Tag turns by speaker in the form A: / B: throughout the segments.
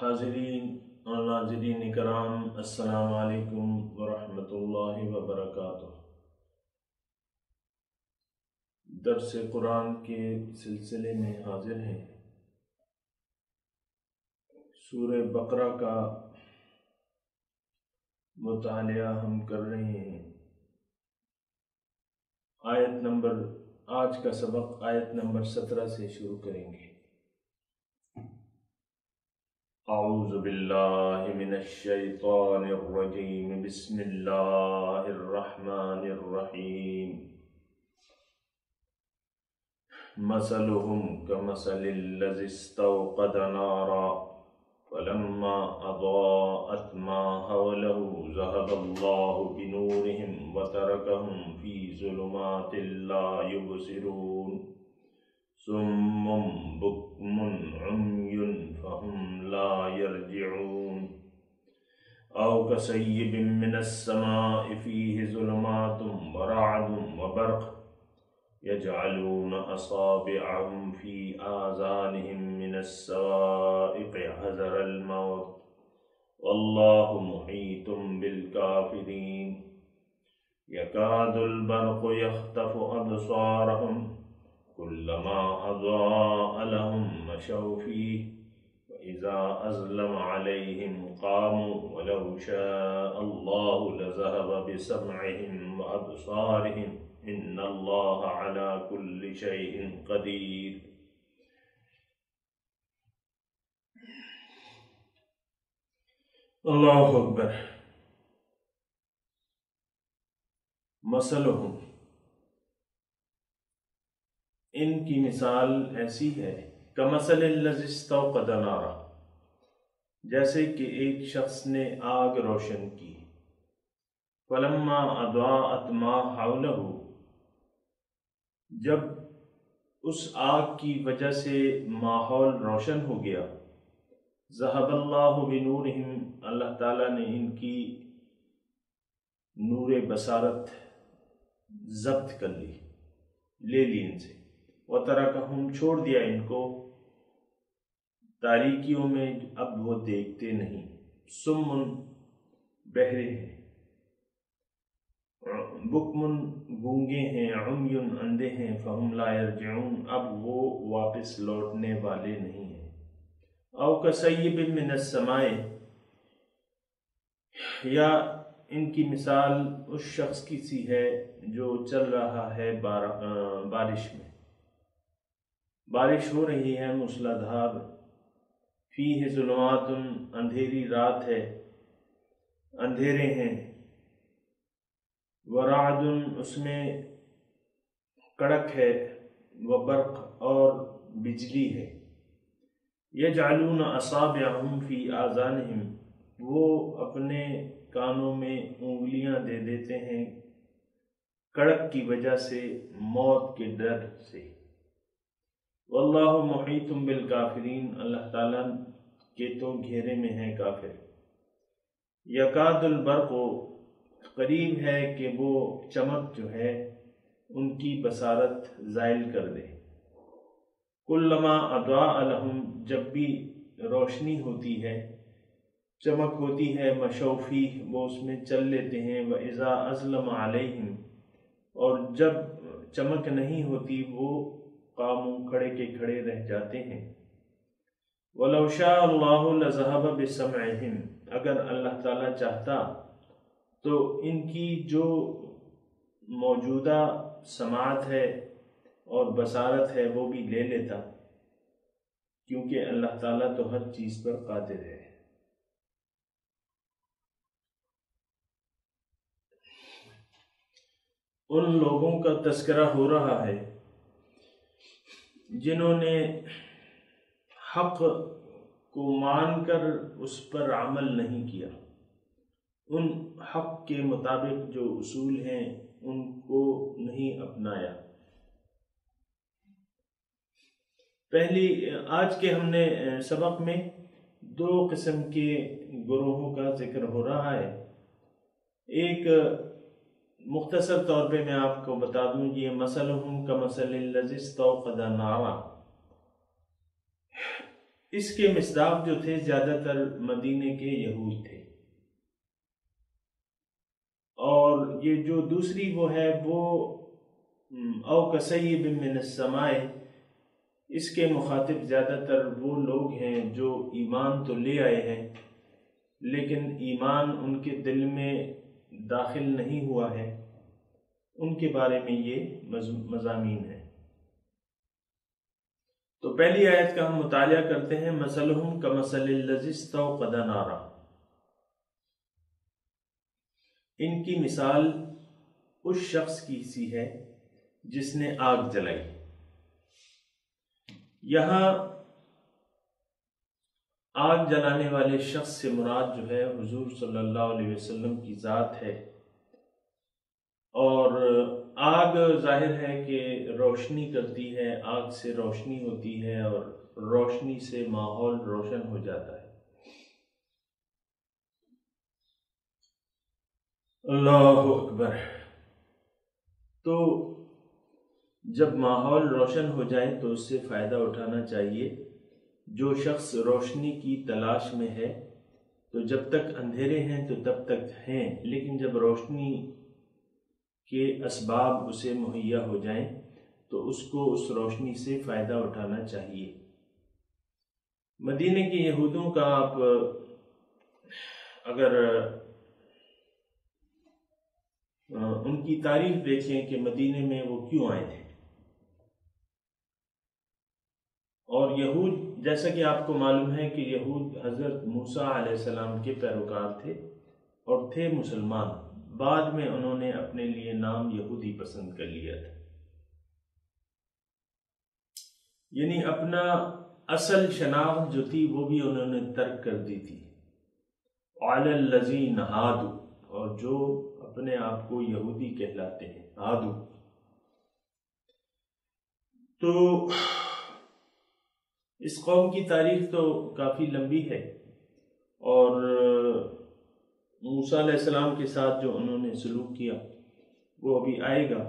A: حاضرین اور ناظرین کرام، السلام علیکم ورحمۃ اللہ وبرکاتہ۔ درس قرآن کے سلسلے میں حاضر ہیں۔ سورہ بقرہ کا مطالعہ ہم کر رہے ہیں۔ آج کا سبق آیت نمبر 17 سے شروع کریں گے۔ اعوذ باللہ من الشیطان الرجیم، بسم اللہ الرحمن الرحیم۔ مثلهم كمثل الذي استوقد نارا فلما أضاءت ما حوله ذهب الله بنورهم وتركهم في ظلمات لا يبصرون صم بكم عمي فهم لا يرجعون أو كصيب من السماء فيه ظلمات ورعد وبرق يجعلون أصابعهم في آذانهم من الصواعق حذر الموت والله محيط بالكافرين يكاد البرق يخطف أبصارهم كلما أضاء لهم مشوا فيه وإذا أظلم عليهم قاموا ولو شاء الله لذهب بسمعهم وأبصارهم إن الله على كل شيء قدير۔ اللہ اکبر۔ مثلہم، ان کی مثال ایسی ہے کمثل الذی استوقد نارا، جیسے کہ ایک شخص نے آگ روشن کی، فلما اضاءت ما حولہ، جب اس آگ کی وجہ سے ماحول روشن ہو گیا، ذہب اللہ بنورہم، اللہ تعالیٰ نے ان کی نور بصارت ضبط کر لی، لے لی ان سے، وترکہم، چھوڑ دیا ان کو تاریکیوں میں، اب وہ دیکھتے نہیں، سمن، بہرے ہیں، بکمن، گونگے ہیں، عمیٌ، اندھے ہیں، فہم لا یرجعون، اب وہ واپس لوٹنے والے نہیں ہیں۔ او کصیب من السماء، یا ان کی مثال اس شخص کی سی ہے جو چل رہا ہے بارش میں، بارش ہو رہی ہے موسلا دھار، فیہ ظلمات، اندھیری رات ہے، اندھیرے ہیں، ورعد، اس میں کڑک ہے، وبرق، اور بجلی ہے، یجعلون اصابعہم فی آذانہم، وہ اپنے کانوں میں انگلیاں دے دیتے ہیں کڑک کی وجہ سے، موت کے ڈر سے۔ واللہ محیط بالکافرین، اللہ تعالیٰ کے تو گھیرے میں ہے کافر۔ یکاد البرق، قریب ہے کہ وہ چمک جو ہے ان کی بصارت زائل کر دے، کلما اضاء لہم، جب بھی روشنی ہوتی ہے، چمک ہوتی ہے، مشوا فیہ، وہ اس میں چل لیتے ہیں، وَإِذَا أَظْلَمَ عَلَيْهِمْ، اور جب چمک نہیں ہوتی وہ قاموا، کھڑے کے کھڑے رہ جاتے ہیں، وَلَوْ شَاءَ اللَّهُ لَذَهَبَ بِسَمْعِهِمْ، اگر اللہ تعالیٰ چاہتا تو ان کی جو موجودہ سماعت ہے اور بصارت ہے وہ بھی لے لیتا، کیونکہ اللہ تعالیٰ تو ہر چیز پر قادر ہے۔ ان لوگوں کا تذکرہ ہو رہا ہے جنہوں نے حق کو مان کر اس پر عمل نہیں کیا، ان حق کے مطابق جو اصول ہیں ان کو نہیں اپنایا۔ آج کے ہم نے سبق میں دو قسم کے گروہوں کا ذکر ہو رہا ہے۔ ایک مختصر طور پہ میں آپ کو بتا دوں، یہ مثلہم کمثل الذی استوقد نارا، اس کے مصداق جو تھے زیادہ تر مدینے کے یہود تھے، اور یہ جو دوسری وہ ہے وہ او کصیب من السماء، اس کے مخاطب زیادہ تر وہ لوگ ہیں جو ایمان تو لے آئے ہیں لیکن ایمان ان کے دل میں داخل نہیں ہوا ہے، ان کے بارے میں یہ مضامین ہیں۔ تو پہلی آیت کا ہم مطالعہ کرتے ہیں۔ مثلہم کمثل الذی استوقد نارا، ان کی مثال اس شخص کی سی ہے جس نے آگ جلائی۔ یہاں آگ جلانے والے شخص سے مراد جو ہے حضور صلی اللہ علیہ وسلم کی ذات ہے، اور آگ ظاہر ہے کہ روشنی کرتی ہے، آگ سے روشنی ہوتی ہے اور روشنی سے ماحول روشن ہو جاتا ہے۔ اللہ اکبر۔ تو جب ماحول روشن ہو جائے تو اس سے فائدہ اٹھانا چاہیے۔ جو شخص روشنی کی تلاش میں ہے تو جب تک اندھیرے ہیں تو تب تک ہیں، لیکن جب روشنی کے اسباب اسے مہیا ہو جائیں تو اس کو اس روشنی سے فائدہ اٹھانا چاہیے۔ مدینے کے یہودوں کا آپ اگر ان کی تاریخ دیکھیں کہ مدینے میں وہ کیوں آئے تھے، اور یہود جیسا کہ آپ کو معلوم ہے کہ یہود حضرت موسیٰ علیہ السلام کے پیروکار تھے اور تھے مسلمان، بعد میں انہوں نے اپنے لیے نام یہودی پسند کر لیا تھا، یعنی اپنا اصل شناخت جو تھی وہ بھی انہوں نے ترک کر دی تھی۔ علی الذین ہادوا، اور جو اپنے آپ کو یہودی کہلاتے ہیں، ہادو۔ تو اس قوم کی تاریخ تو کافی لمبی ہے، اور موسیٰ علیہ السلام کے ساتھ جو انہوں نے سلوک کیا وہ ابھی آئے گا،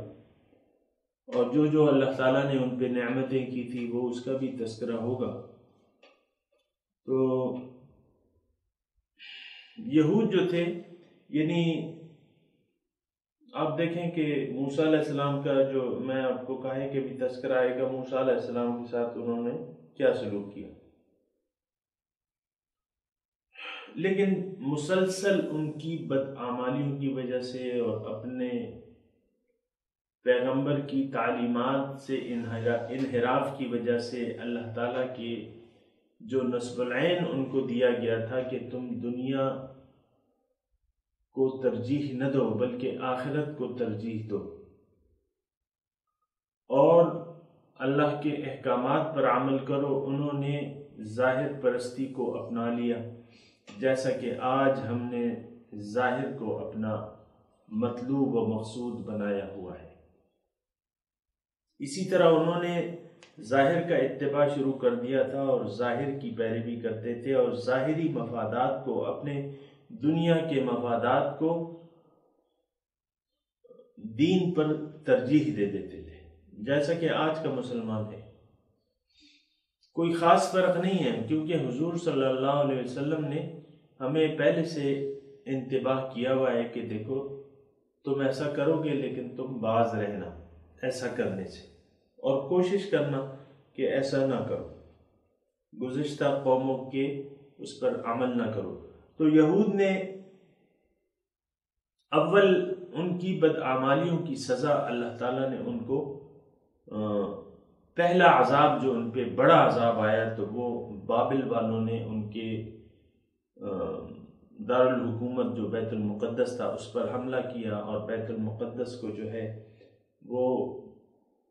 A: اور جو اللہ تعالیٰ نے ان پہ نعمتیں کی تھی وہ اس کا بھی تذکرہ ہوگا۔ تو یہود جو تھے، یعنی آپ دیکھیں کہ موسیٰ علیہ السلام کا جو میں آپ کو کہا ہے کہ بھی تذکرہ آئے گا، موسیٰ علیہ السلام کے ساتھ انہوں نے کیا سلوک کیا، لیکن مسلسل ان کی بدعمالیوں کی وجہ سے اور اپنے پیغمبر کی تعلیمات سے انحراف کی وجہ سے اللہ تعالیٰ کے جو نصب العین ان کو دیا گیا تھا کہ تم دنیا کو ترجیح نہ دو بلکہ آخرت کو ترجیح دو، اور اللہ کے احکامات پر عمل کرو، انہوں نے ظاہر پرستی کو اپنا لیا، جیسا کہ آج ہم نے ظاہر کو اپنا مطلوب و مقصود بنایا ہوا ہے۔ اسی طرح انہوں نے ظاہر کا اتباع شروع کر دیا تھا اور ظاہر کی پیروی کرتے تھے، اور ظاہری مفادات کو، اپنے دنیا کے مفادات کو دین پر ترجیح دے دیتے تھے، جیسا کہ آج کا مسلمان ہے۔ کوئی خاص فرق نہیں ہے، کیونکہ حضور صلی اللہ علیہ وسلم نے ہمیں پہلے سے انتباہ کیا ہوا ہے کہ دیکھو تم ایسا کرو گے لیکن تم باز رہنا ایسا کرنے سے، اور کوشش کرنا کہ ایسا نہ کرو، گزشتہ قوموں کے اس پر عمل نہ کرو۔ تو یہود نے اول ان کی بدعمالیوں کی سزا اللہ تعالیٰ نے ان کو پہلا عذاب جو ان پہ بڑا عذاب آیا تو وہ بابل والوں نے ان کے دارالحکومت جو بیت المقدس تھا اس پر حملہ کیا، اور بیت المقدس کو جو ہے وہ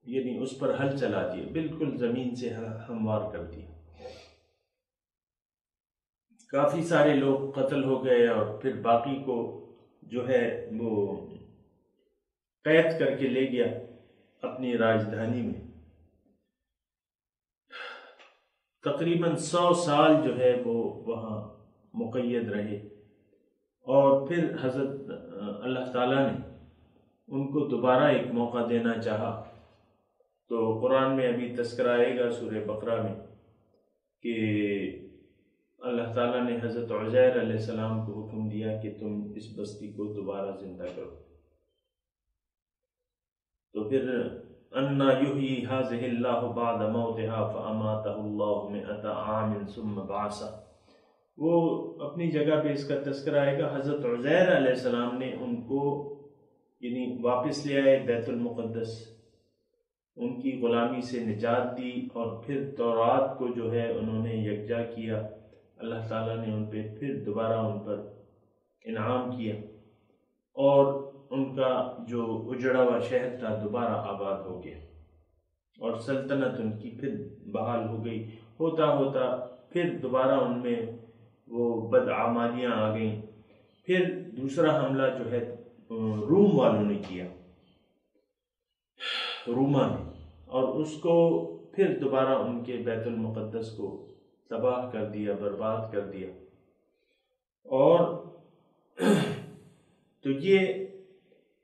A: یعنی اس پر ہل چلا دیا، بالکل زمین سے ہموار کر دیا۔ کافی سارے لوگ قتل ہو گئے، اور پھر باقی کو جو ہے وہ قید کر کے لے گیا اپنی راجدھانی میں۔ تقریباً 100 سال جو ہے وہ وہاں مقید رہے، اور پھر حضرت اللہ تعالیٰ نے ان کو دوبارہ ایک موقع دینا چاہا۔ تو قرآن میں ابھی تذکرہ آئے گا سورہ بقرہ میں کہ اللہ تعالیٰ نے حضرت عزیر علیہ السلام کو حکم دیا کہ تم اس بستی کو دوبارہ زندہ کرو، تو پھر انا یحیی ھذہ اللہ بعد موتھا فاماتہ اللہ مئۃ عام ثم بعثہ، وہ اپنی جگہ پہ اس کا تذکرہ آئے گا۔ حضرت عزیر علیہ السلام نے ان کو یعنی واپس لے آئے بیت المقدس، ان کی غلامی سے نجات دی، اور پھر تورات کو جو ہے انہوں نے یکجا کیا، اللہ تعالیٰ نے ان پہ پھر دوبارہ ان پر انعام کیا، اور ان کا جو اجڑا ہوا شہر تھا دوبارہ آباد ہو گیا، اور سلطنت ان کی پھر بحال ہو گئی۔ ہوتا ہوتا پھر دوبارہ ان میں وہ بدعمالیاں آ گئیں۔ پھر دوسرا حملہ جو ہے روم والوں نے کیا، روما نے، اور اس کو پھر دوبارہ ان کے بیت المقدس کو تباہ کر دیا، برباد کر دیا۔ اور تو یہ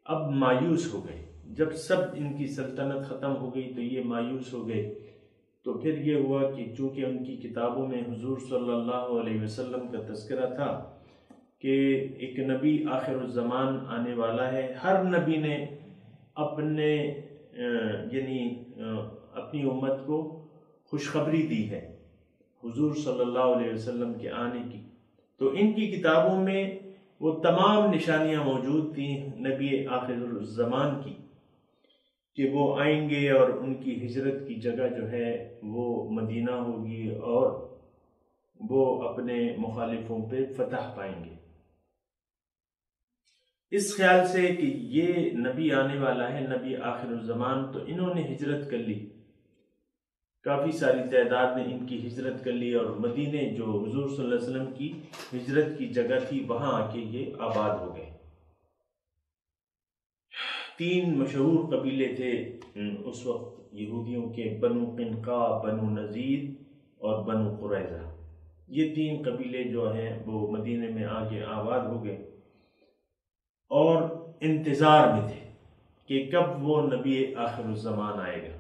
A: اب مایوس ہو گئے، جب سب ان کی سلطنت ختم ہو گئی تو یہ مایوس ہو گئے۔ تو پھر یہ ہوا کہ چونکہ ان کی کتابوں میں حضور صلی اللہ علیہ وسلم کا تذکرہ تھا کہ ایک نبی آخر الزمان آنے والا ہے، ہر نبی نے اپنے یعنی اپنی امت کو خوشخبری دی ہے حضور صلی اللہ علیہ وسلم کے آنے کی، تو ان کی کتابوں میں وہ تمام نشانیاں موجود تھیں نبی آخر الزمان کی، کہ وہ آئیں گے اور ان کی ہجرت کی جگہ جو ہے وہ مدینہ ہوگی، اور وہ اپنے مخالفوں پہ فتح پائیں گے۔ اس خیال سے کہ یہ نبی آنے والا ہے، نبی آخر الزمان، تو انہوں نے ہجرت کر لی، کافی ساری تعداد نے ان کی ہجرت کر لی، اور مدینے جو حضور صلی اللہ علیہ وسلم کی ہجرت کی جگہ تھی وہاں آ کے یہ آباد ہو گئے۔ 3 مشہور قبیلے تھے اس وقت یہودیوں کے، بنو قنقاع، بنو نذیر اور بنو قریظہ۔ یہ 3 قبیلے جو ہیں وہ مدینے میں آ کے آباد ہو گئے، اور انتظار میں تھے کہ کب وہ نبی آخر الزمان آئے گا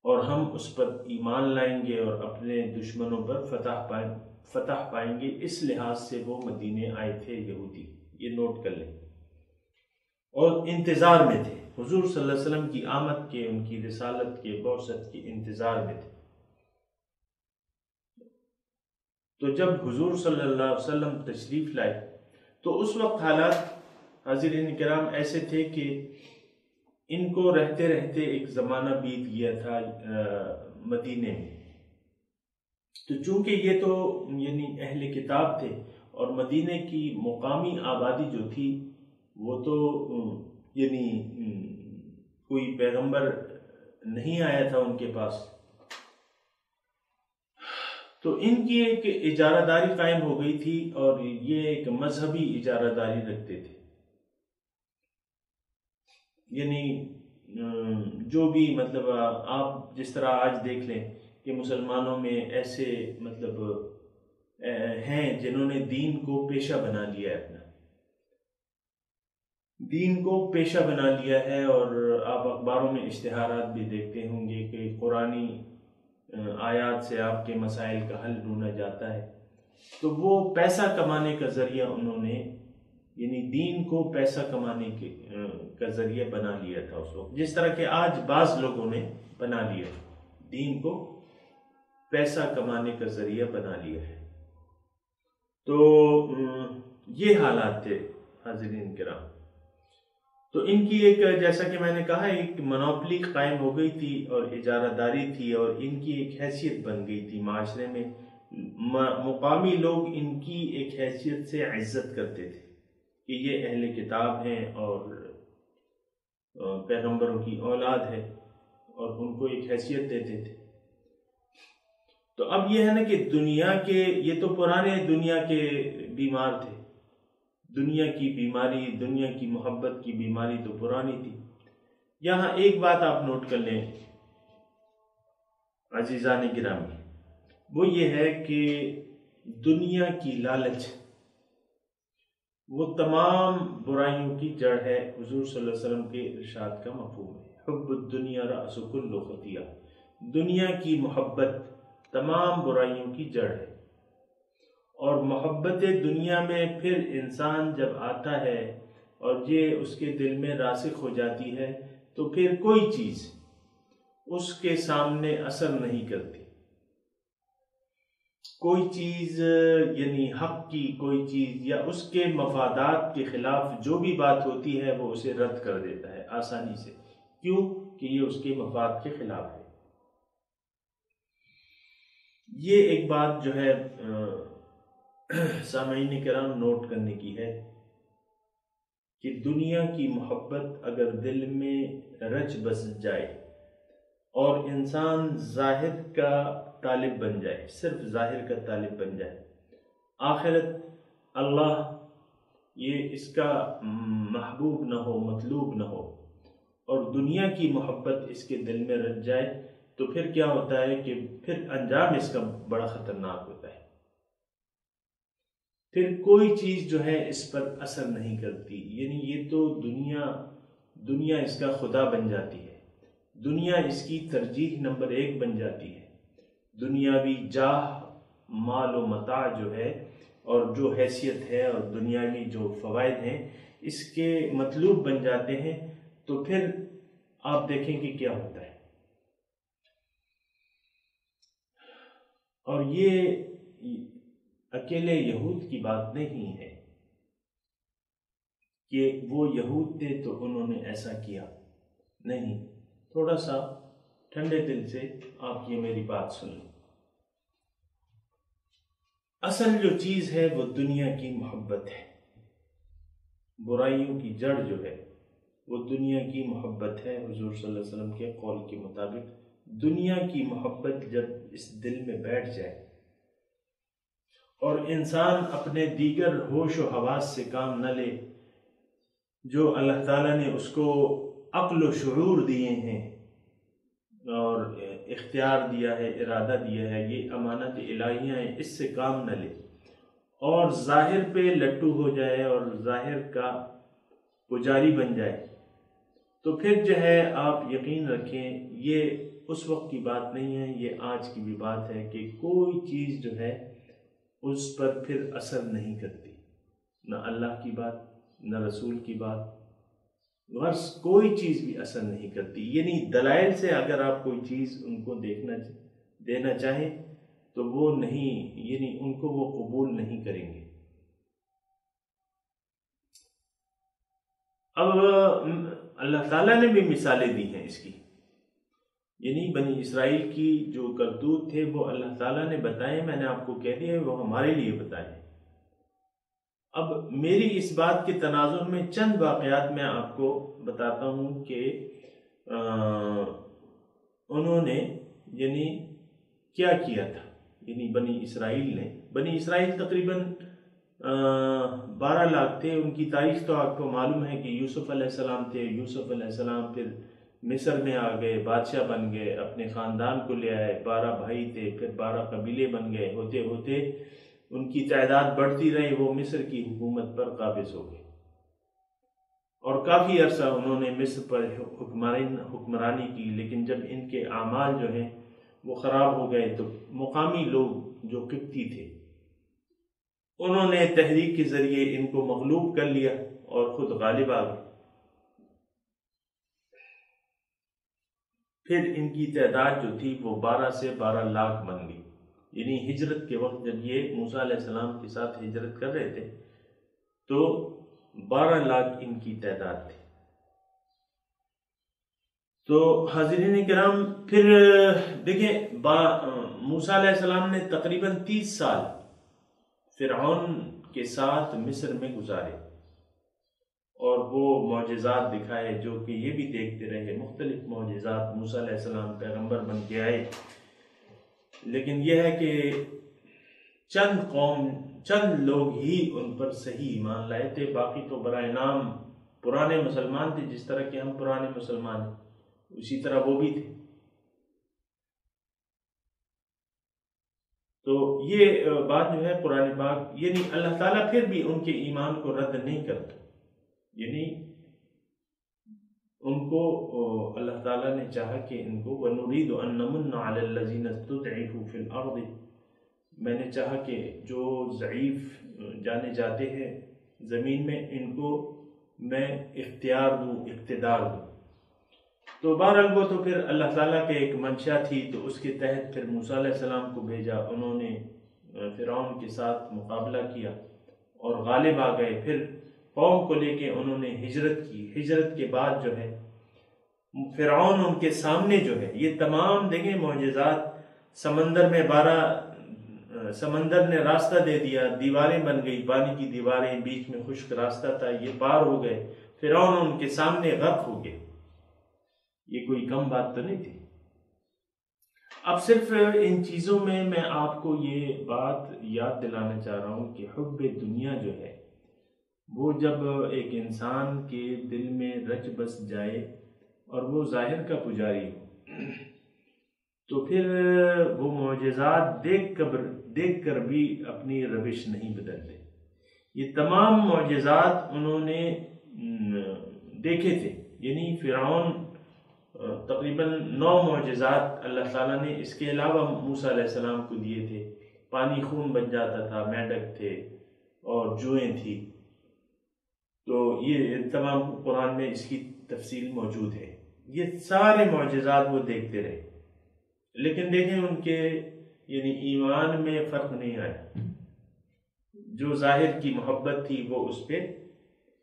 A: اور ہم اس پر ایمان لائیں گے اور اپنے دشمنوں پر فتح پائیں گے۔ اس لحاظ سے وہ مدینے آئے تھے یہودی، یہ نوٹ کر لیں، اور انتظار میں تھے حضور صلی اللہ علیہ وسلم کی آمد کے، ان کی رسالت کے، بعثت کے انتظار میں تھے۔ تو جب حضور صلی اللہ علیہ وسلم تشریف لائے تو اس وقت حالات حاضرین کرام ایسے تھے کہ ان کو رہتے رہتے ایک زمانہ بیت گیا تھا مدینے میں۔ تو چونکہ یہ تو یعنی اہل کتاب تھے، اور مدینے کی مقامی آبادی جو تھی وہ تو یعنی کوئی پیغمبر نہیں آیا تھا ان کے پاس، تو ان کی ایک اجارہ داری قائم ہو گئی تھی، اور یہ ایک مذہبی اجارہ داری رکھتے تھے، یعنی جو بھی مطلب آپ جس طرح آج دیکھ لیں کہ مسلمانوں میں ایسے مطلب ہیں جنہوں نے دین کو پیشہ بنا لیا ہے، اپنا دین کو پیشہ بنا لیا ہے، اور آپ اخباروں میں اشتہارات بھی دیکھتے ہوں گے کہ قرآنی آیات سے آپ کے مسائل کا حل ڈھونڈا جاتا ہے۔ تو وہ پیسہ کمانے کا ذریعہ انہوں نے یعنی دین کو پیسہ کمانے کا ذریعہ بنا لیا تھا اس وقت، جس طرح کہ آج بعض لوگوں نے بنا لیا، دین کو پیسہ کمانے کا ذریعہ بنا لیا ہے۔ تو یہ حالات تھے حاضرین کرام۔ تو ان کی ایک، جیسا کہ میں نے کہا، ایک منوپلی قائم ہو گئی تھی اور اجارہ داری تھی، اور ان کی ایک حیثیت بن گئی تھی معاشرے میں۔ مقامی لوگ ان کی ایک حیثیت سے عزت کرتے تھے کہ یہ اہل کتاب ہیں اور پیغمبروں کی اولاد ہے، اور ان کو ایک حیثیت دیتے تھے۔ تو اب یہ ہے نا کہ دنیا کے، یہ تو پرانے دنیا کے بیمار تھے، دنیا کی بیماری، دنیا کی محبت کی بیماری تو پرانی تھی۔ یہاں ایک بات آپ نوٹ کر لیں عزیزان گرامی، وہ یہ ہے کہ دنیا کی لالچ وہ تمام برائیوں کی جڑ ہے۔ حضور صلی اللہ علیہ وسلم کے ارشاد کا مفہوم ہے، حب الدنیا رأس کل خطیہ، دنیا کی محبت تمام برائیوں کی جڑ ہے۔ اور محبت دنیا میں پھر انسان جب آتا ہے اور یہ اس کے دل میں راسخ ہو جاتی ہے تو پھر کوئی چیز اس کے سامنے اثر نہیں کرتی۔ کوئی چیز یعنی حق کی کوئی چیز یا اس کے مفادات کے خلاف جو بھی بات ہوتی ہے وہ اسے رد کر دیتا ہے آسانی سے۔ کیوں؟ کہ یہ اس کے مفاد کے خلاف ہے۔ یہ ایک بات جو ہے سامعین کرام نوٹ کرنے کی ہے کہ دنیا کی محبت اگر دل میں رچ بس جائے اور انسان ظاہر کا طالب بن جائے، صرف ظاہر کا طالب بن جائے، آخرت اللہ یہ اس کا محبوب نہ ہو، مطلوب نہ ہو، اور دنیا کی محبت اس کے دل میں رچ جائے، تو پھر کیا ہوتا ہے کہ پھر انجام اس کا بڑا خطرناک ہوتا ہے۔ پھر کوئی چیز جو ہے اس پر اثر نہیں کرتی، یعنی یہ تو دنیا اس کا خدا بن جاتی ہے، دنیا اس کی ترجیح نمبر 1 بن جاتی ہے۔ دنیاوی جاہ، مال و متاع جو ہے اور جو حیثیت ہے اور دنیاوی جو فوائد ہیں اس کے مطلوب بن جاتے ہیں، تو پھر آپ دیکھیں کہ کیا ہوتا ہے۔ اور یہ اکیلے یہود کی بات نہیں ہے کہ وہ یہود تھے تو انہوں نے ایسا کیا، نہیں، تھوڑا سا ٹھنڈے دل سے آپ یہ میری بات سن لیں۔ اصل جو چیز ہے وہ دنیا کی محبت ہے، برائیوں کی جڑ جو ہے وہ دنیا کی محبت ہے۔ حضور صلی اللہ علیہ وسلم کے قول کے مطابق دنیا کی محبت جب اس دل میں بیٹھ جائے اور انسان اپنے دیگر ہوش و حواس سے کام نہ لے، جو اللہ تعالیٰ نے اس کو عقل و شعور دیے ہیں اور اختیار دیا ہے، ارادہ دیا ہے، یہ امانت الہیہ ہیں، اس سے کام نہ لے اور ظاہر پہ لٹو ہو جائے اور ظاہر کا پجاری بن جائے، تو پھر جو ہے آپ یقین رکھیں یہ اس وقت کی بات نہیں ہے، یہ آج کی بھی بات ہے کہ کوئی چیز جو ہے اس پر پھر اثر نہیں کرتی، نہ اللہ کی بات، نہ رسول کی بات، غرض کوئی چیز بھی اثر نہیں کرتی۔ یعنی دلائل سے اگر آپ کوئی چیز ان کو دینا چاہیں تو وہ نہیں، یعنی ان کو وہ قبول نہیں کریں گے۔ اب اللہ تعالیٰ نے بھی مثالیں دی ہیں اس کی، یعنی بنی اسرائیل کی جو کرتوت تھے وہ اللہ تعالیٰ نے بتائے، میں نے آپ کو کہہ دیا وہ ہمارے لیے بتائے۔ اب میری اس بات کے تناظر میں چند واقعات میں آپ کو بتاتا ہوں کہ انہوں نے یعنی کیا کیا تھا، یعنی بنی اسرائیل تقریباً 12 لاکھ تھے۔ ان کی تاریخ تو آپ کو معلوم ہے کہ یوسف علیہ السلام تھے، یوسف علیہ السلام پھر مصر میں آ گئے، بادشاہ بن گئے، اپنے خاندان کو لے آئے، 12 بھائی تھے، پھر 12 قبیلے بن گئے، ہوتے ہوتے ان کی تعداد بڑھتی رہی، وہ مصر کی حکومت پر قابض ہو گئے اور کافی عرصہ انہوں نے مصر پر حکمرانی کی۔ لیکن جب ان کے اعمال جو ہیں وہ خراب ہو گئے تو مقامی لوگ جو قبطی تھے انہوں نے تحریک کے ذریعے ان کو مغلوب کر لیا اور خود غالب آ گئے۔ پھر ان کی تعداد جو تھی وہ 12 سے 12 لاکھ بن گئی، یعنی ہجرت کے وقت جب یہ موسیٰ علیہ السلام کے ساتھ ہجرت کر رہے تھے تو 12 لاکھ ان کی تعداد تھی۔ تو حاضرین کرام پھر دیکھیں موسیٰ علیہ السلام نے تقریباً 30 سال فرعون کے ساتھ مصر میں گزارے اور وہ معجزات دکھائے جو کہ یہ بھی دیکھتے رہے، مختلف معجزات، موسیٰ علیہ السلام پیغمبر بن کے آئے، لیکن یہ ہے کہ چند لوگ ہی ان پر صحیح ایمان لائے تھے، باقی تو برائے نام پرانے مسلمان تھے، جس طرح کہ ہم پرانے مسلمان ہیں اسی طرح وہ بھی تھے۔ تو یہ بات جو ہے قرآن پاک، یعنی اللہ تعالیٰ پھر بھی ان کے ایمان کو رد نہیں کرتا، یعنی ان کو اللہ تعالیٰ نے چاہا کہ ان کو وَنُرِيدُ أَن نَّمُنَّ عَلَى الَّذِينَ اسْتُضْعِفُوا فِي الْأَرْضِ، میں نے چاہا کہ جو ضعیف جانے جاتے ہیں زمین میں ان کو میں اختیار دوں، اقتدار دوں۔ تو بہرحال وہ تو پھر اللہ تعالیٰ کے ایک منشا تھی، تو اس کے تحت پھر موسیٰ علیہ السلام کو بھیجا، انہوں نے فرعون کے ساتھ مقابلہ کیا اور غالب آ گئے۔ پھر قوم کو لے کے انہوں نے ہجرت کی، ہجرت کے بعد جو ہے فرعون ان کے سامنے جو ہے یہ تمام دیکھیں معجزات، سمندر میں 12 سمندر نے راستہ دے دیا، دیواریں بن گئی، پانی کی دیواریں، بیچ میں خشک راستہ تھا، یہ پار ہو گئے، فرعون ان کے سامنے غرق ہو گئے۔ یہ کوئی کم بات تو نہیں تھی۔ اب صرف ان چیزوں میں آپ کو یہ بات یاد دلانا چاہ رہا ہوں کہ حب دنیا جو ہے وہ جب ایک انسان کے دل میں رچ بس جائے اور وہ ظاہر کا پجاری ہو، تو پھر وہ معجزات دیکھ کر بھی اپنی روش نہیں بدلتے۔ یہ تمام معجزات انہوں نے دیکھے تھے، یعنی فرعون تقریباً 9 معجزات اللہ تعالیٰ نے اس کے علاوہ موسیٰ علیہ السلام کو دیے تھے۔ پانی خون بن جاتا تھا، میڈک تھے اور جوئیں تھی، تو یہ تمام قرآن میں اس کی تفصیل موجود ہے۔ یہ سارے معجزات وہ دیکھتے رہے، لیکن دیکھیں ان کے یعنی ایمان میں فرق نہیں آیا۔ جو ظاہر کی محبت تھی وہ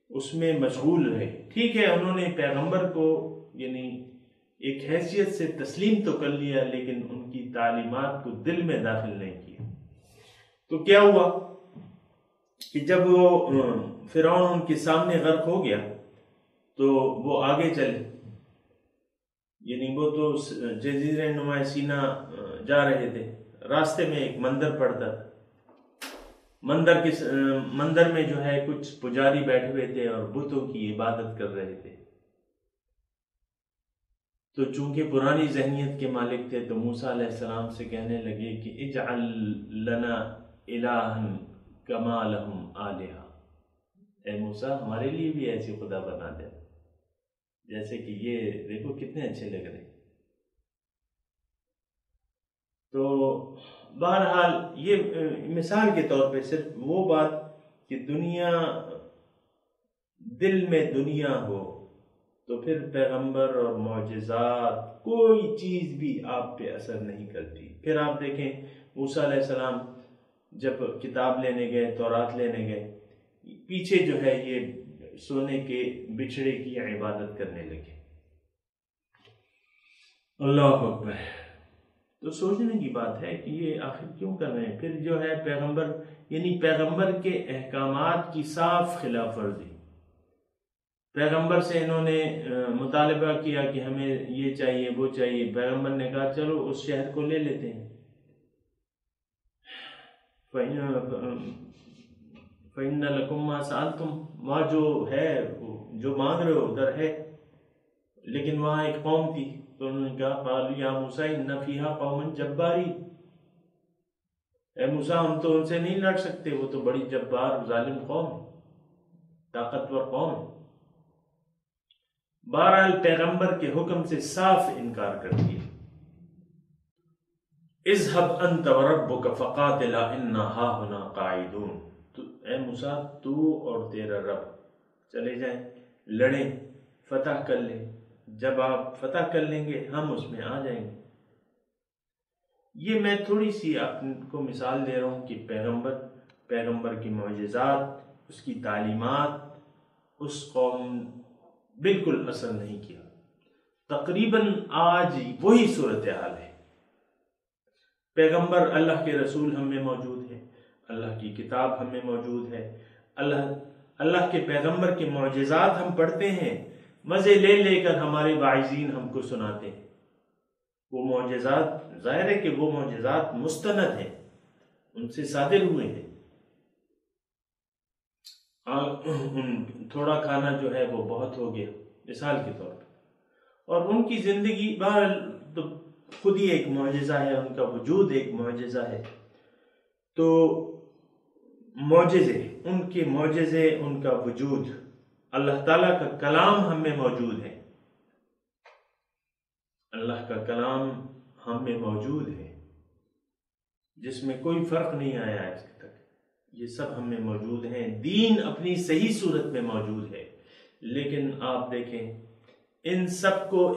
A: اس میں مشغول رہے۔ ٹھیک ہے، انہوں نے پیغمبر کو یعنی ایک حیثیت سے تسلیم تو کر لیا، لیکن ان کی تعلیمات کو دل میں داخل نہیں کیا۔ تو کیا ہوا کہ جب وہ فرعون ان کے سامنے غرق ہو گیا تو وہ آگے چلے، یعنی وہ تو جزیرہ نما سینا جا رہے تھے، راستے میں ایک مندر پڑتا تھا، مندر میں جو ہے کچھ پجاری بیٹھے ہوئے تھے اور بتوں کی عبادت کر رہے تھے۔ تو چونکہ پرانی ذہنیت کے مالک تھے تو موسیٰ علیہ السلام سے کہنے لگے کہ اجعل لنا الہا کما لہم آلہہ، اے موسیٰ ہمارے لیے بھی ایسی خدا بنا دے جیسے کہ یہ دیکھو کتنے اچھے لگ رہے ہیں۔ تو بہرحال یہ مثال کے طور پہ صرف وہ بات کہ دنیا دل میں دنیا ہو تو پھر پیغمبر اور معجزات کوئی چیز بھی آپ پہ اثر نہیں کرتی۔ پھر آپ دیکھیں موسیٰ علیہ السلام جب کتاب لینے گئے، تورات لینے گئے، پیچھے جو ہے یہ سونے کے بچھڑے کی عبادت کرنے لگے۔ اللہ اکبر۔ تو سوچنے کی بات ہے کہ یہ آخر کیوں کر رہے ہیں؟ پھر جو ہے پیغمبر کے احکامات کی صاف خلاف ورزی۔ پیغمبر سے انہوں نے مطالبہ کیا کہ ہمیں یہ چاہیے وہ چاہیے، پیغمبر نے کہا چلو اس شہر کو لے لیتے ہیں، فَإِنَّ لَكُمْ مَا سَأَلْتُمْ، وہاں جو ہے جو مانگ رہے ہو ادھر ہے۔ لیکن وہاں ایک قوم تھی تو انہوں نے کہا قَالُوا يَا مُوسَىٰ إِنَّ فِيهَا قَوْمًا جَبَّارِينَ، اے موسیٰ ہم تو ان سے نہیں لڑ سکتے، وہ تو بڑی جبار ظالم قوم ہے، طاقتور قوم ہے۔ بہرحال پیغمبر کے حکم سے صاف انکار کر دیا۔ اذهب انت وربك فقاتلا انا هاهنا قاعدون، تو اے موسیٰ تو اور تیرا رب چلے جائیں، لڑیں، فتح کر لیں، جب آپ فتح کر لیں گے ہم اس میں آ جائیں گے۔ یہ میں تھوڑی سی آپ کو مثال دے رہا ہوں کہ پیغمبر کی معجزات، اس کی تعلیمات اس قوم بالکل اثر نہیں کیا۔ تقریباً آج وہی صورتحال ہے۔ پیغمبر اللہ کے رسول ہم میں موجود ہے، اللہ کی کتاب ہم میں موجود ہے، اللہ کے پیغمبر کے معجزات ہم پڑھتے ہیں، مزے لے لے کر ہمارے واعظین ہم کو سناتے ہیں۔ وہ معجزات ظاہر ہے کہ وہ معجزات مستند ہیں، ان سے صادر ہوئے ہیں۔ تھوڑا کھانا جو ہے وہ بہت ہو گیا مثال کے طور پر، اور ان کی زندگی بہرحال تو خود ہی ایک معجزہ ہے، ان کا وجود ایک معجزہ ہے۔ تو معجزے، ان کے معجزے، ان کا وجود، اللہ تعالیٰ کا کلام ہم میں موجود ہے، اللہ کا کلام ہم میں موجود ہے، جس میں کوئی فرق نہیں آیا آج تک، یہ سب ہم میں موجود ہیں، دین اپنی صحیح صورت میں موجود ہے۔ لیکن آپ دیکھیں ان سب کو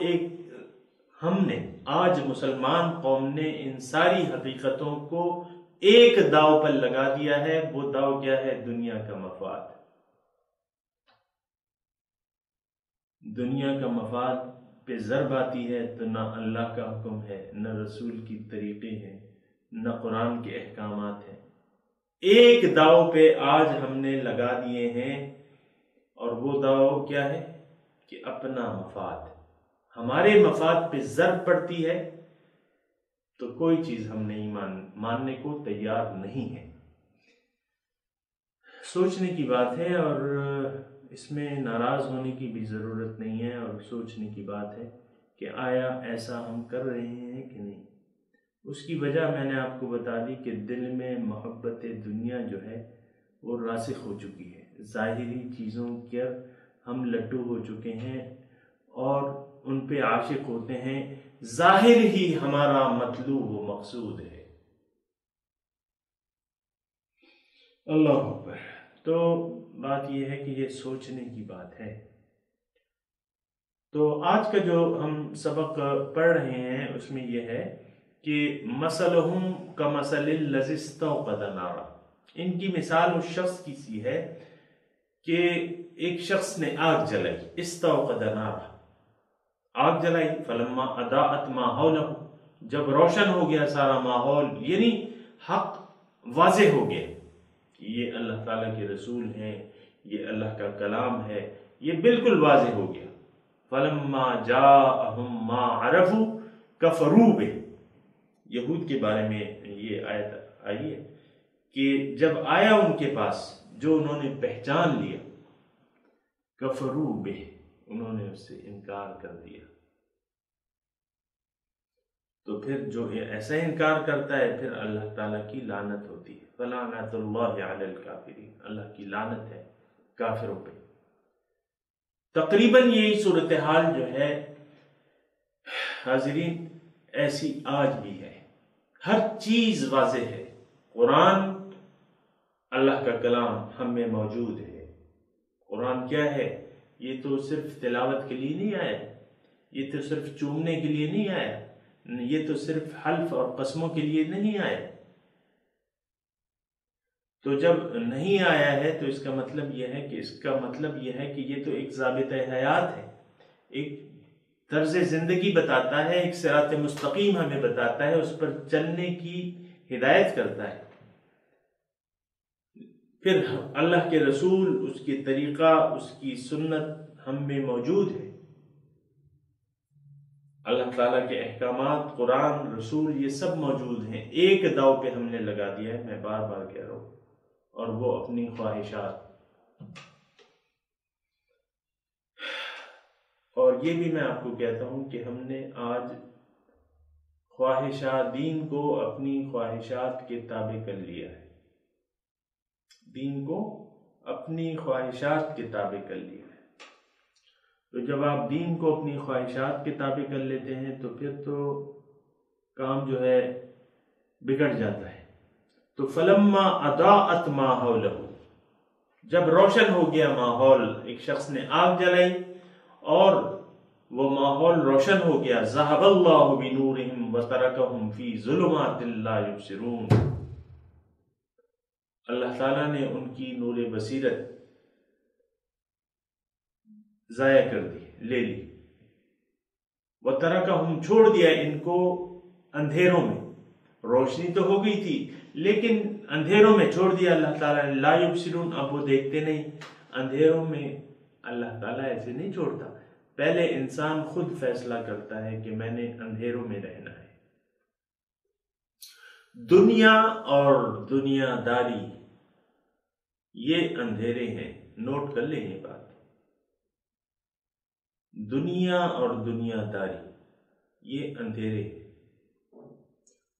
A: ہم نے آج مسلمان قوم نے ان ساری حقیقتوں کو ایک داؤ پر لگا دیا ہے۔ وہ داؤ کیا ہے؟ دنیا کا مفاد۔ دنیا کا مفاد پہ ضرب آتی ہے تو نہ اللہ کا حکم ہے، نہ رسول کی طریقے ہیں، نہ قرآن کے احکامات ہیں۔ ایک داؤ پہ آج ہم نے لگا دیے ہیں، اور وہ داؤ کیا ہے کہ اپنا مفاد۔ ہمارے مفاد پہ ضرب پڑتی ہے تو کوئی چیز ہم نہیں ماننے کو تیار نہیں ہے۔ سوچنے کی بات ہے، اور اس میں ناراض ہونے کی بھی ضرورت نہیں ہے، اور سوچنے کی بات ہے کہ آیا ایسا ہم کر رہے ہیں کہ نہیں۔ اس کی وجہ میں نے آپ کو بتا دی کہ دل میں محبت دنیا جو ہے وہ راسخ ہو چکی ہے۔ ظاہری چیزوں کے ہم لٹو ہو چکے ہیں اور ان پہ عاشق ہوتے ہیں، ظاہر ہی ہمارا مطلوب و مقصود ہے۔ اللہ اکبر۔ تو بات یہ ہے کہ یہ سوچنے کی بات ہے۔ تو آج کا جو ہم سبق پڑھ رہے ہیں اس میں یہ ہے کہ مثلہم کمثل الذی استوقد نارا، ان کی مثال اس شخص کی سی ہے کہ ایک شخص نے آگ جلائی، استوقد نارا، آگ جلائی، فلما اضاءت ما حولہ، جب روشن ہو گیا سارا ماحول، یعنی حق واضح ہو گیا، یہ اللہ تعالیٰ کے رسول ہیں، یہ اللہ کا کلام ہے، یہ بالکل واضح ہو گیا۔ فلما جاءہم ما عرفوا کفروا بہ، یہود کے بارے میں یہ آیت آئی ہے کہ جب آیا ان کے پاس جو انہوں نے پہچان لیا، کفروا بہ، انہوں نے اس سے انکار کر دیا۔ تو پھر جو ایسا انکار کرتا ہے پھر اللہ تعالیٰ کی لعنت ہوتی ہے۔ فلعنۃ اللہ علی الکافرین، اللہ کی لعنت ہے کافروں پہ۔ تقریباً یہی صورتحال جو ہے حاضرین ایسی آج بھی ہے، ہر چیز واضح ہے، قرآن اللہ کا کلام ہم میں موجود ہے۔ قرآن کیا ہے؟ یہ تو صرف تلاوت کے لیے نہیں آیا، یہ تو صرف چومنے کے لیے نہیں آیا، یہ تو صرف حلف اور قسموں کے لیے نہیں آیا۔ تو جب نہیں آیا ہے تو اس کا مطلب یہ ہے کہ یہ تو ایک ضابطہ حیات ہے، ایک طرز زندگی بتاتا ہے، ایک صراط مستقیم ہمیں بتاتا ہے، اس پر چلنے کی ہدایت کرتا ہے۔ پھر اللہ کے رسول، اس کی طریقہ، اس کی سنت ہم میں موجود ہے، اللہ تعالیٰ کے احکامات، قرآن، رسول، یہ سب موجود ہیں، ایک داؤ پہ ہم نے لگا دیا ہے، میں بار بار کہہ رہا ہوں، اور وہ اپنی خواہشات۔ اور یہ بھی میں آپ کو کہتا ہوں کہ ہم نے آج خواہشات، دین کو اپنی خواہشات کے تابع کر لیا ہے، دین کو اپنی خواہشات کے تابع کر لیا ہے۔ تو جب آپ دین کو اپنی خواہشات کے تابع کر لیتے ہیں تو پھر تو کام جو ہے بگڑ جاتا ہے۔ تو فلما اضاءت ما حولہ، جب روشن ہو گیا ماحول، ایک شخص نے آگ جلائی اور وہ ماحول روشن ہو گیا، ذهب اللہ بنورہم وترکہم فی ظلمات لا یبصرون، اللہ تعالیٰ نے ان کی نور بصیرت ضائع کر دی، لے لی، وترکہم، چھوڑ دیا ان کو اندھیروں میں، روشنی تو ہو گئی تھی لیکن اندھیروں میں چھوڑ دیا اللہ تعالیٰ نے، لا یبصرون، اب وہ دیکھتے نہیں۔ اندھیروں میں اللہ تعالیٰ ایسے نہیں چھوڑتا، پہلے انسان خود فیصلہ کرتا ہے کہ میں نے اندھیروں میں رہنا ہے۔ دنیا اور دنیا داری یہ اندھیرے ہیں، نوٹ کر لیں یہ بات، دنیا اور دنیا داری یہ اندھیرے ہیں،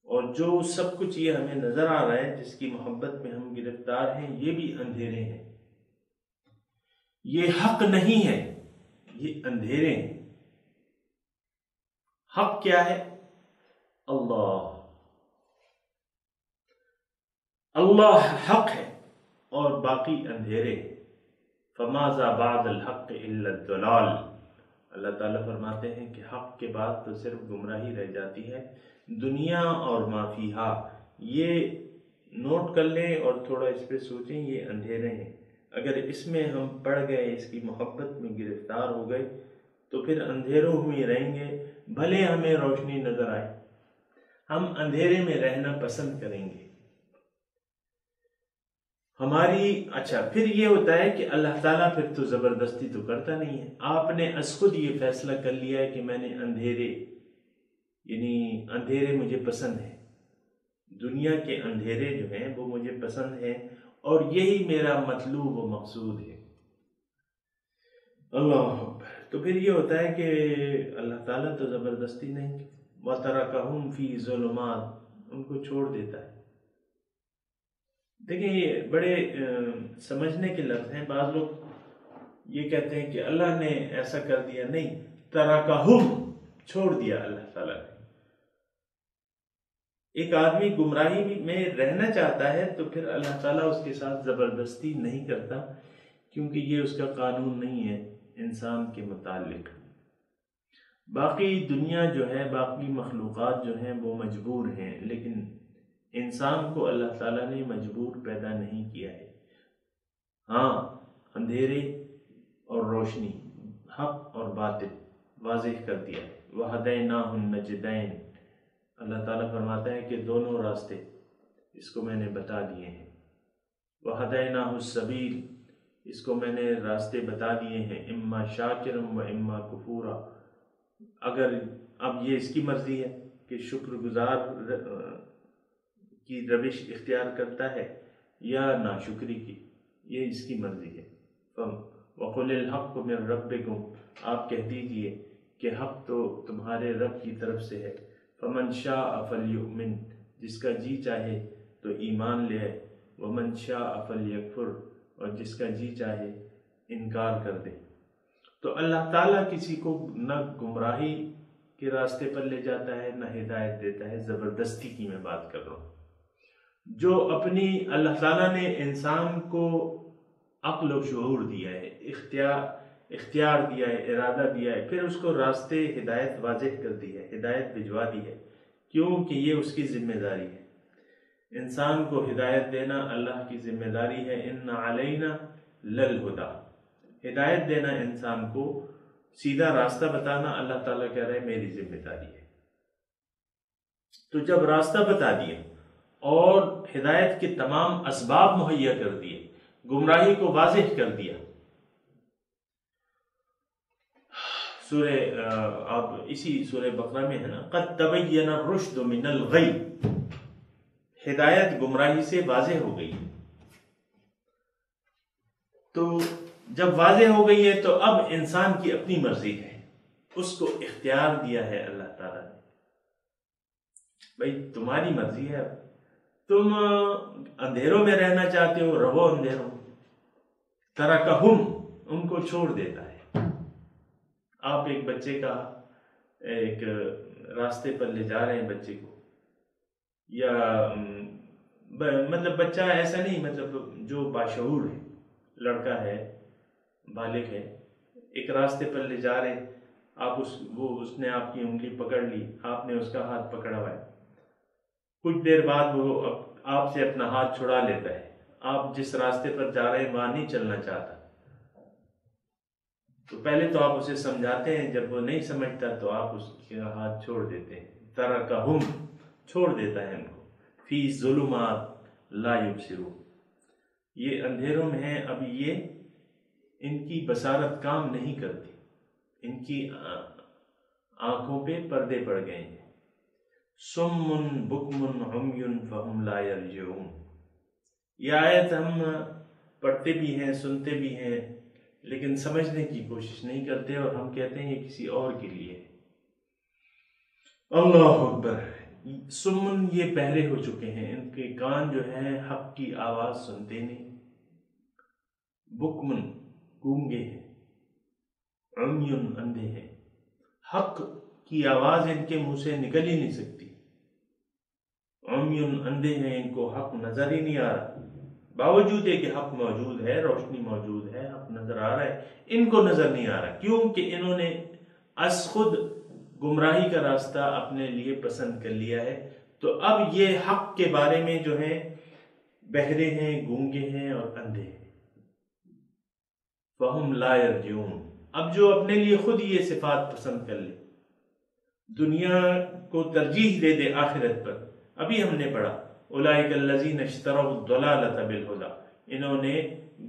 A: اور جو سب کچھ یہ ہمیں نظر آ رہا ہے، جس کی محبت میں ہم گرفتار ہیں، یہ بھی اندھیرے ہیں، یہ حق نہیں ہے، یہ اندھیرے ہیں۔ حق کیا ہے؟ اللہ، اللہ حق ہے اور باقی اندھیرے ہیں۔ فماذا بعد الحق الا الضلال، اللہ تعالیٰ فرماتے ہیں کہ حق کے بعد تو صرف گمراہی رہ جاتی ہے۔ دنیا اور ما فیہا، یہ نوٹ کر لیں اور تھوڑا اس پہ سوچیں، یہ اندھیرے ہیں۔ اگر اس میں ہم پڑ گئے، اس کی محبت میں گرفتار ہو گئے تو پھر اندھیروں میں رہیں گے، بھلے ہمیں روشنی نظر آئے، ہم اندھیرے میں رہنا پسند کریں گے اچھا پھر یہ ہوتا ہے کہ اللہ تعالیٰ پھر تو زبردستی تو کرتا نہیں ہے۔ آپ نے از خود یہ فیصلہ کر لیا ہے کہ میں نے اندھیرے مجھے پسند ہیں، دنیا کے اندھیرے جو ہیں وہ مجھے پسند ہیں اور یہی میرا مطلوب و مقصود ہے۔ اللہ اکبر۔ تو پھر یہ ہوتا ہے کہ اللہ تعالیٰ تو زبردستی نہیں، وَتَرَكَهُمْ فِي ظُلُمَاتٍ، ان کو چھوڑ دیتا ہے۔ دیکھیں یہ بڑے سمجھنے کے لفظ ہیں، بعض لوگ یہ کہتے ہیں کہ اللہ نے ایسا کر دیا، نہیں، تَرَكَهُمْ چھوڑ دیا اللہ تعالیٰ نے۔ ایک آدمی گمراہی میں رہنا چاہتا ہے تو پھر اللہ تعالیٰ اس کے ساتھ زبردستی نہیں کرتا، کیونکہ یہ اس کا قانون نہیں ہے انسان کے متعلق۔ باقی دنیا جو ہے، باقی مخلوقات جو ہیں وہ مجبور ہیں، لیکن انسان کو اللہ تعالیٰ نے مجبور پیدا نہیں کیا ہے۔ ہاں، اندھیرے اور روشنی، حق اور باطل واضح کر دیا ہے۔ وَهَدَيْنَاهُ النَّجْدَيْنِ، اللہ تعالیٰ فرماتا ہے کہ دونوں راستے اس کو میں نے بتا دیے ہیں۔ وَهَدَيْنَاهُ السَّبِيلِ، اس کو میں نے راستے بتا دیے ہیں، اما شاکرم و اما کفورا، اگر اب یہ اس کی مرضی ہے کہ شکر گزار کی روش اختیار کرتا ہے یا ناشکری کی، یہ اس کی مرضی ہے۔ وَقُلِ الْحَقُّ مِنْ رَبِّكُمْ، آپ کہہ دیجئے کہ حق تو تمہارے رب کی طرف سے ہے۔ فَمَنْ شَاءَ فَلْيُؤْمِنْ، جس کا جی چاہے تو ایمان لے آئے، وَمَنْ شَاءَ فَلْيَكْفُرْ، اور جس کا جی چاہے انکار کر دے۔ تو اللہ تعالیٰ کسی کو نہ گمراہی کے راستے پر لے جاتا ہے نہ ہدایت دیتا ہے، زبردستی کی میں بات کر رہا ہوں۔ جو اپنی اللہ تعالیٰ نے انسان کو عقل و شعور دیا ہے، اختیار دیا ہے، ارادہ دیا ہے، پھر اس کو راستے ہدایت واضح کر دی ہے، ہدایت بھجوا دی ہے، کیونکہ یہ اس کی ذمہ داری ہے۔ انسان کو ہدایت دینا اللہ کی ذمہ داری ہے۔ ان علینا للہدیٰ، ہدایت دینا انسان کو، سیدھا راستہ بتانا اللہ تعالیٰ کہہ رہے ہیں میری ذمہ داری ہے۔ تو جب راستہ بتا دیا اور ہدایت کے تمام اسباب مہیا کر دیے، گمراہی کو واضح کر دیا، آپ اسی سورہ بقرہ میں ہے نا، قد تبین الرشد من الغی، ہدایت گمراہی سے واضح ہو گئی۔ تو جب واضح ہو گئی ہے تو اب انسان کی اپنی مرضی ہے، اس کو اختیار دیا ہے اللہ تعالیٰ نے، بھائی تمہاری مرضی ہے، تم اندھیروں میں رہنا چاہتے ہو، رہو اندھیروں۔ ترکہم، ان کو چھوڑ دیتا ہے۔ آپ ایک بچے کا ایک راستے پر لے جا رہے ہیں بچے کو، یا مطلب بچہ ایسا نہیں، مطلب جو باشعور ہے، لڑکا ہے، بالغ ہے، ایک راستے پر لے جا رہے ہیں، آپ اس نے آپ کی انگلی پکڑ لی، آپ نے اس کا ہاتھ پکڑا ہوا ہے، کچھ دیر بعد وہ آپ سے اپنا ہاتھ چھڑا لیتا ہے، آپ جس راستے پر جا رہے ہیں وہاں نہیں چلنا چاہتا، تو پہلے تو آپ اسے سمجھاتے ہیں، جب وہ نہیں سمجھتا تو آپ اس کا ہاتھ چھوڑ دیتے ہیں۔ ترکہم، چھوڑ دیتا ہے ان کو، فی ظلمات لا یبصرون، یہ اندھیروں میں ہیں، اب یہ ان کی بصارت کام نہیں کرتی، ان کی آنکھوں پہ پردے پڑ گئے ہیں۔ صم بکم عمی فہم لا یرجعون، یہ آیت ہم پڑھتے بھی ہیں، سنتے بھی ہیں، لیکن سمجھنے کی کوشش نہیں کرتے، اور ہم کہتے ہیں یہ کسی اور کے لیے ہے۔ اللہ اکبر۔ سمن یہ پہلے ہو چکے ہیں، ان کے کان جو ہیں حق کی آواز سنتے نہیں، بکمن گونگے ہیں، عمیٌ اندھے ہیں۔ حق کی آواز ان کے منہ سے نکل ہی نہیں سکتی۔ عمیٌ اندھے ہیں، ان کو حق نظر ہی نہیں آ رہا، باوجود ہے کہ حق موجود ہے، روشنی موجود ہے، حق نظر آ رہا ہے، ان کو نظر نہیں آ رہا، کیوں کہ انہوں نے از خود گمراہی کا راستہ اپنے لیے پسند کر لیا ہے۔ تو اب یہ حق کے بارے میں جو ہے بہرے ہیں، گونگے ہیں اور اندھے ہیں۔ فَهُمْ لَا يَرْجِعُونَ، اب جو اپنے لیے خود یہ صفات پسند کر لے، دنیا کو ترجیح دے دے آخرت پر، ابھی ہم نے پڑھا اولئک الذین اشتروا الضلالۃ بالہدیٰ، انہوں نے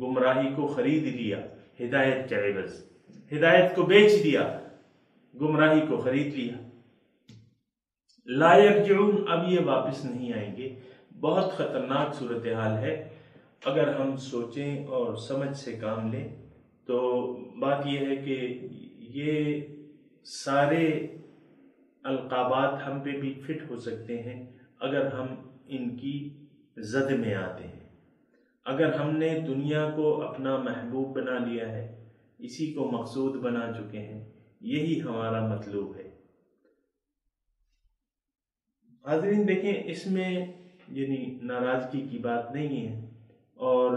A: گمراہی کو خرید لیا ہدایت کے عوض، ہدایت کو بیچ دیا، گمراہی کو خرید لیا۔ لا یرجعون، اب یہ واپس نہیں آئیں گے۔ بہت خطرناک صورتحال ہے۔ اگر ہم سوچیں اور سمجھ سے کام لیں تو بات یہ ہے کہ یہ سارے القابات ہم پہ بھی فٹ ہو سکتے ہیں اگر ہم ان کی زد میں آتے ہیں۔ اگر ہم نے دنیا کو اپنا محبوب بنا لیا ہے، اسی کو مقصود بنا چکے ہیں، یہی ہمارا مطلوب ہے۔ حاضرین دیکھیں، اس میں یعنی ناراضگی کی بات نہیں ہے، اور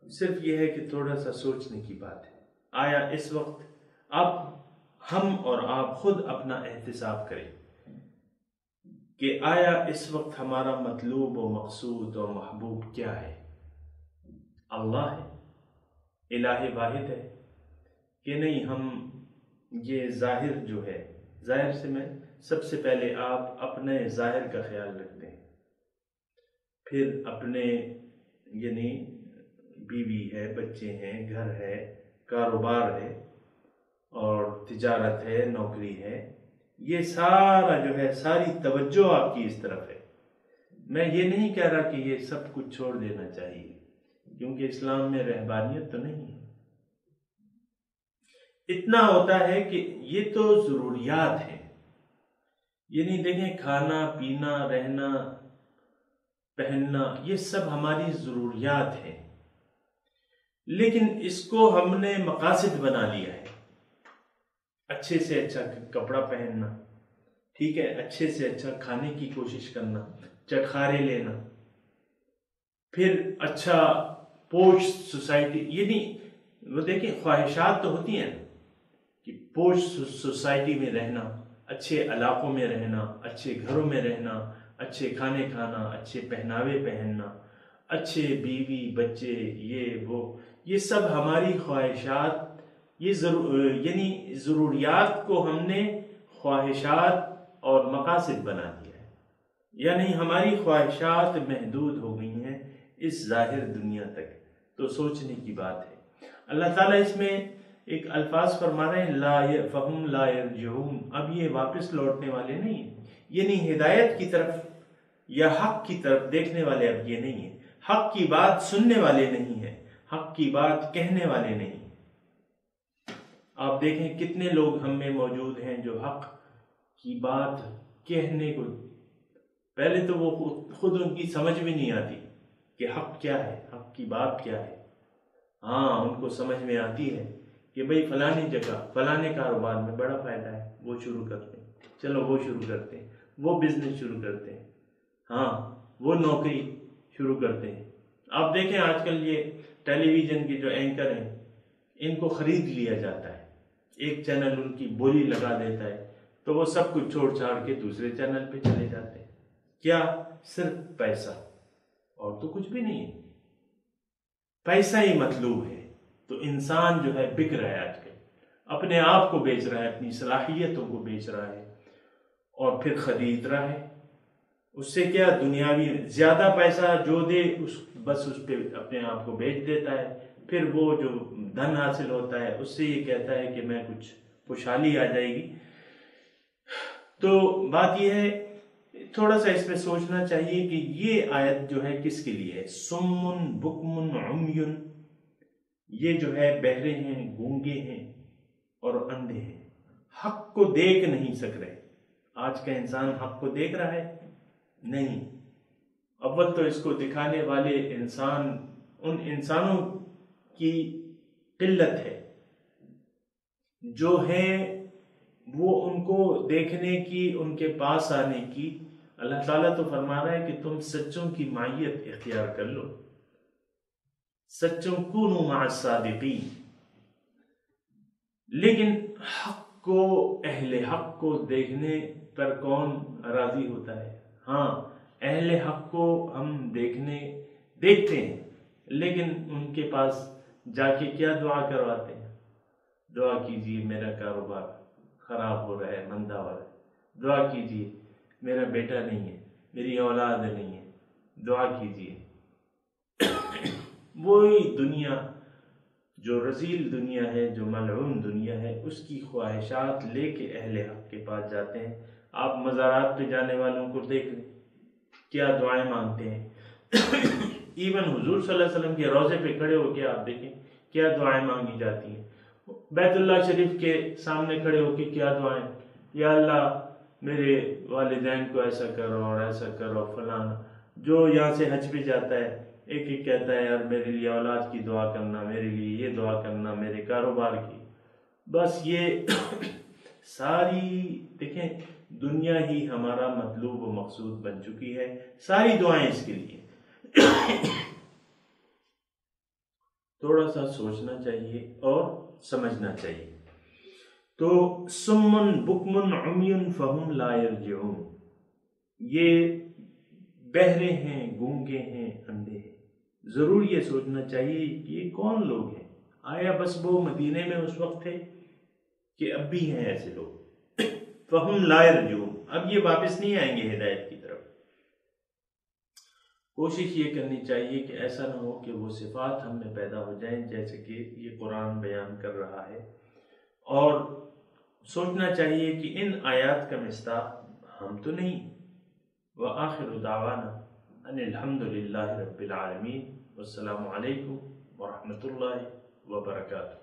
A: صرف یہ ہے کہ تھوڑا سا سوچنے کی بات ہے۔ آیا اس وقت اب ہم اور آپ خود اپنا احتساب کریں کہ آیا اس وقت ہمارا مطلوب و مقصود و محبوب کیا ہے؟ اللہ ہے، الہ واحد ہے، کہ نہیں ہم یہ ظاہر جو ہے، ظاہر سے میں سب سے پہلے آپ اپنے ظاہر کا خیال رکھتے ہیں، پھر اپنے یعنی بیوی ہے، بچے ہیں، گھر ہے، کاروبار ہے اور تجارت ہے، نوکری ہے، یہ سارا جو ہے ساری توجہ آپ کی اس طرف ہے۔ میں یہ نہیں کہہ رہا کہ یہ سب کچھ چھوڑ دینا چاہیے، کیونکہ اسلام میں رہبانیت تو نہیں ہے۔ اتنا ہوتا ہے کہ یہ تو ضروریات ہیں، یعنی دیکھیں کھانا پینا رہنا پہننا یہ سب ہماری ضروریات ہیں، لیکن اس کو ہم نے مقاصد بنا لیا ہے۔ اچھے سے اچھا کپڑا پہننا، ٹھیک ہے، اچھے سے اچھا کھانے کی کوشش کرنا، چٹخارے لینا، پھر اچھا پوش سوسائٹی، یعنی وہ دیکھیں خواہشات تو ہوتی ہیں کہ پوش سوسائٹی میں رہنا، اچھے علاقوں میں رہنا، اچھے گھروں میں رہنا، اچھے کھانے کھانا، اچھے پہناوے پہننا، اچھے بیوی بچے، یہ سب ہماری خواہشات، یعنی ضروریات کو ہم نے خواہشات اور مقاصد بنا دیا ہے، یعنی ہماری خواہشات محدود ہو گئی ہیں اس ظاہر دنیا تک۔ تو سوچنے کی بات ہے۔ اللہ تعالیٰ اس میں ایک الفاظ فرما رہے ہیں فَهُمْ لَا يَرْجِعُونَ، اب یہ واپس لوٹنے والے نہیں ہیں، یعنی ہدایت کی طرف یا حق کی طرف دیکھنے والے اب یہ نہیں ہیں، حق کی بات سننے والے نہیں ہیں، حق کی بات کہنے والے نہیں۔ آپ دیکھیں کتنے لوگ ہم میں موجود ہیں جو حق کی بات کہنے کو، پہلے تو وہ خود ان کی سمجھ بھی نہیں آتی کہ حق کیا ہے، حق کی بات کیا ہے۔ ہاں ان کو سمجھ میں آتی ہے کہ بھئی فلانی جگہ فلانے کاروبار میں بڑا فائدہ ہے، وہ شروع کرتے ہیں، چلو وہ شروع کرتے ہیں، وہ بزنس شروع کرتے ہیں، ہاں وہ نوکری شروع کرتے ہیں۔ آپ دیکھیں آج کل یہ ٹیلی ویژن کے جو اینکر ہیں ان کو خرید لیا جاتا ہے، ایک چینل ان کی بولی لگا دیتا ہے تو وہ سب کچھ چھوڑ چھاڑ کے دوسرے چینل پہ چلے جاتے ہیں۔ کیا؟ صرف پیسہ، اور تو کچھ بھی نہیں ہے، پیسہ ہی مطلوب ہے۔ تو انسان جو ہے بک رہا ہے آج کل، اپنے آپ کو بیچ رہا ہے، اپنی صلاحیتوں کو بیچ رہا ہے اور پھر خرید رہا ہے۔ اس سے کیا دنیاوی زیادہ پیسہ جو دے بس اس پہ اپنے آپ کو بیچ دیتا ہے، پھر وہ جو دھن حاصل ہوتا ہے اس سے یہ کہتا ہے کہ میں کچھ خوشحالی آ جائے گی۔ تو بات یہ ہے تھوڑا سا اس پہ سوچنا چاہیے کہ یہ آیت جو ہے کس کے لیے ہے۔ سمن بکمن عمیٌ، یہ جو ہے بہرے ہیں، گونگے ہیں اور اندھے ہیں، حق کو دیکھ نہیں سک رہے۔ آج کا انسان حق کو دیکھ رہا ہے؟ نہیں۔ اول تو اس کو دکھانے والے انسان، ان انسانوں کی قلت ہے جو ہیں وہ ان کو دیکھنے کی، ان کے پاس آنے کی، اللہ تعالیٰ تو فرما رہا ہے کہ تم سچوں کی معیت اختیار کر لو، سچوں کونوا مع الصادقین۔ لیکن حق کو، اہل حق کو دیکھنے پر کون راضی ہوتا ہے؟ ہاں، اہل حق کو ہم دیکھتے ہیں، لیکن ان کے پاس جا کے کیا دعا کرواتے ہیں؟ دعا کیجیے میرا کاروبار خراب ہو رہا ہے، مندہ ہو رہا ہے، دعا کیجیے میرا بیٹا نہیں ہے، میری اولاد نہیں ہے، دعا کیجیے۔ وہی دنیا جو رذیل دنیا ہے، جو ملعون دنیا ہے، اس کی خواہشات لے کے اہل حق کے پاس جاتے ہیں۔ آپ مزارات پہ جانے والوں کو دیکھ لیں، کیا دعائیں مانگتے ہیں۔ ایون حضور صلی اللہ علیہ وسلم کے روضے پہ کھڑے ہو کے آپ دیکھیں کیا دعائیں مانگی جاتی ہیں۔ بیت اللہ شریف کے سامنے کھڑے ہو کے کیا دعائیں، یا اللہ میرے والدین کو ایسا کرو اور ایسا کرو فلاں۔ جو یہاں سے حج پہ جاتا ہے ایک ایک کہتا ہے یار میرے لیے اولاد کی دعا کرنا، میرے لیے یہ دعا کرنا، میرے کاروبار کی۔ بس یہ ساری دیکھیں دنیا ہی ہمارا مطلوب و مقصود بن چکی ہے، ساری دعائیں اس کے لیے۔ تھوڑا سا سوچنا چاہیے اور سمجھنا چاہیے۔ تو سمن بکمن عمی فہم لا یرجعون، یہ بہرے ہیں، گونگے ہیں، اندھے ہیں۔ ضرور یہ سوچنا چاہیے کہ یہ کون لوگ ہیں؟ آیا بس وہ مدینے میں اس وقت تھے کہ اب بھی ہیں ایسے لوگ؟ فہم لا یرجعون، اب یہ واپس نہیں آئیں گے ہدایت کی طرف۔ کوشش یہ کرنی چاہیے کہ ایسا نہ ہو کہ وہ صفات ہم میں پیدا ہو جائیں جیسے کہ یہ قرآن بیان کر رہا ہے، اور سوچنا چاہیے کہ ان آیات کا مصداق ہم تو نہیں۔ وآخر دعوانا ان الحمد للہ رب العالمین، والسلام علیکم ورحمۃ اللہ وبرکاتہ۔